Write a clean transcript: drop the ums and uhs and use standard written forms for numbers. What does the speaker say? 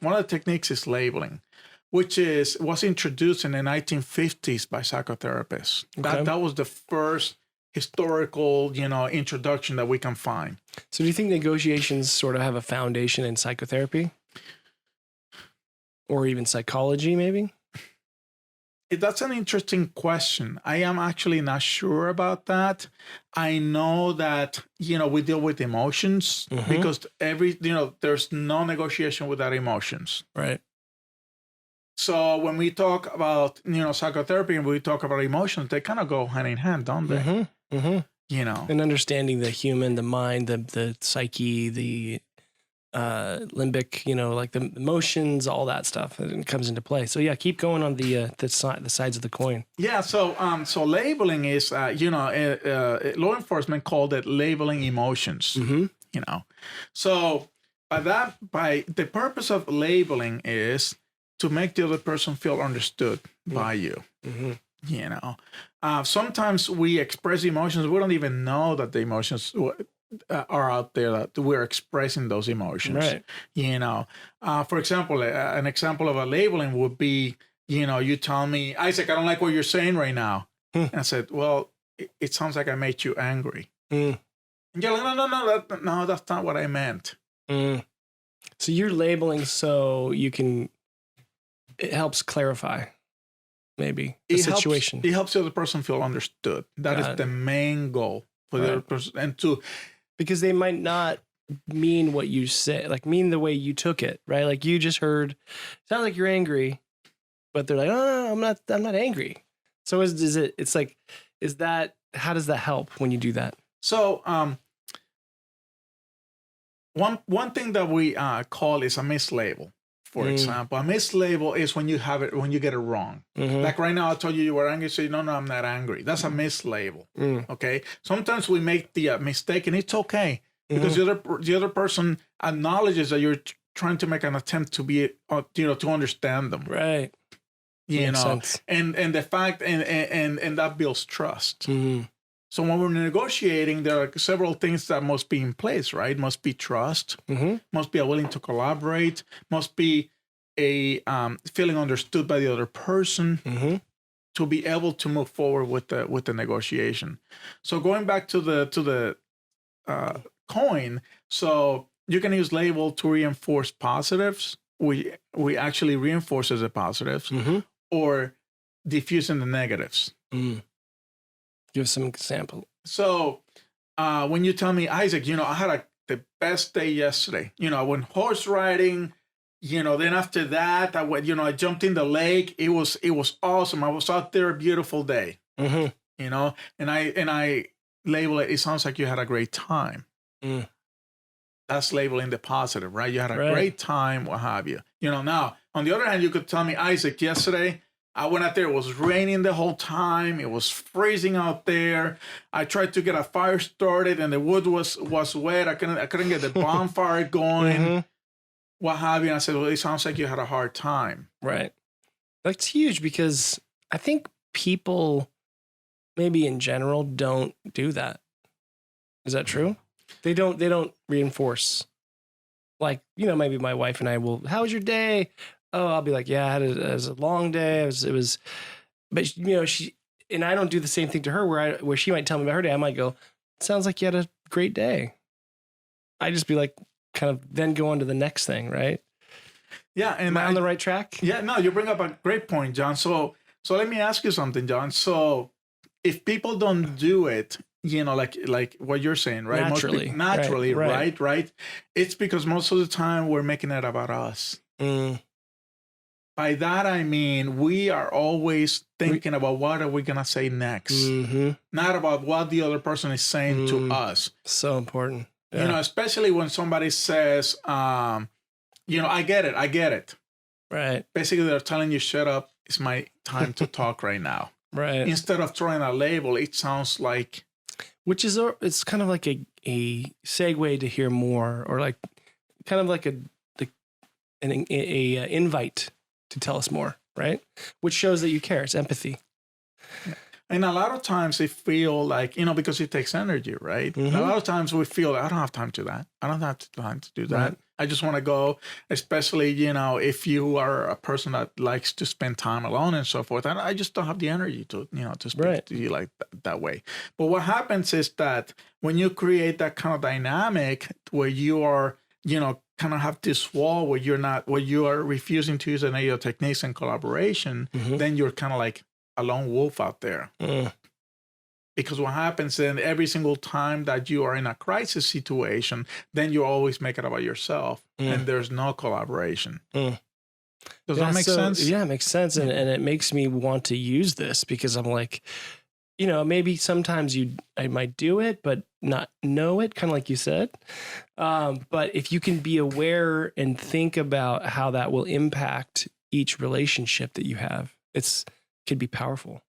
one of the techniques is labeling, which was introduced in the 1950s by psychotherapists. Okay. That was the first historical, introduction that we can find. So do you think negotiations sort of have a foundation in psychotherapy? Or even psychology, maybe? That's an interesting question. I am actually not sure about that. I know that, we deal with emotions because there's no negotiation without emotions. Right. So when we talk about, psychotherapy and we talk about emotions, they kind of go hand in hand, don't they? And understanding the human, the mind, the psyche, the limbic, like the emotions, all that stuff, and comes into play. So yeah, keep going on the sides of the coin. Yeah. So labeling is, law enforcement called it labeling emotions. So by the purpose of labeling is to make the other person feel understood by you. Sometimes we express emotions. We don't even know that the emotions are out there, that we're expressing those emotions. Right. For example, an example of a labeling would be, you tell me, Isaac, I don't like what you're saying right now. And I said, well, it sounds like I made you angry. And you're like, no, that's not what I meant. So you're labeling so you can, it helps clarify maybe the situation. It helps the other person feel understood. That is the main goal for the other person. And because they might not mean what you say, like mean the way you took it, right? Like you just heard, sounds like you're angry, but they're like, oh, no, I'm not angry. So how does that help when you do that? So, one thing that we call is a mislabel. For example, a mislabel is when you get it wrong. Like right now, I told you were angry. So no, I'm not angry. That's a mislabel. Okay. Sometimes we make the mistake, and it's okay because the other person acknowledges that you're trying to make an attempt to be, to understand them. Right. Makes sense. And the fact and that builds trust. So when we're negotiating, there are several things that must be in place, right? Must be trust, must be a willing to collaborate, must be a feeling understood by the other person to be able to move forward with the negotiation. So going back to the coin, so you can use label to reinforce positives. We actually reinforces the positives or diffusing the negatives. Give some example. So when you tell me, Isaac, I had the best day yesterday. I went horse riding. Then after that, I went. I jumped in the lake. It was awesome. I was out there, a beautiful day. And I label it. It sounds like you had a great time. That's labeling the positive, right? You had a great time. What have you? Now on the other hand, you could tell me, Isaac, yesterday I went out there. It was raining the whole time. It was freezing out there. I tried to get a fire started, and the wood was wet. I couldn't get the bonfire going. What have you? And I said, well, it sounds like you had a hard time. Right. That's huge because I think people, maybe in general, don't do that. Is that true? They don't reinforce. Like, maybe my wife and I will, how was your day? Oh, I'll be like, yeah, it was a long day. It was, but she, and I don't do the same thing to her where she might tell me about her day. I might go, sounds like you had a great day. I just be like, kind of then go on to the next thing. Right. Yeah. And am I on the right track? Yeah, no, you bring up a great point, John. So let me ask you something, John. So if people don't do it, like what you're saying, right? Naturally, right? It's because most of the time we're making it about us. By that, I mean, we are always thinking about what are we going to say next, not about what the other person is saying to us. So important. Yeah. Especially when somebody says, I get it. Right. Basically, they're telling you, shut up. It's my time to talk right now. Right. Instead of throwing a label, it sounds like. Which is, it's kind of like a segue to hear more, or like kind of like an invite to tell us more, right? Which shows that you care. It's empathy. And a lot of times they feel like, because it takes energy, right? And a lot of times we feel, I don't have time to that. I don't have time to do that. Right. I just want to go, especially, if you are a person that likes to spend time alone and so forth. And I just don't have the energy to, to speak to you like that way. But what happens is that when you create that kind of dynamic where you are, kind of have this wall where you are refusing to use any of your techniques and collaboration, then you're kind of like a lone wolf out there. Because what happens then every single time that you are in a crisis situation, then you always make it about yourself and there's no collaboration. Does that make sense? Yeah, it makes sense. And it makes me want to use this because I'm like, maybe sometimes I might do it, but not know it, kind of like you said. But if you can be aware and think about how that will impact each relationship that you have, could be powerful.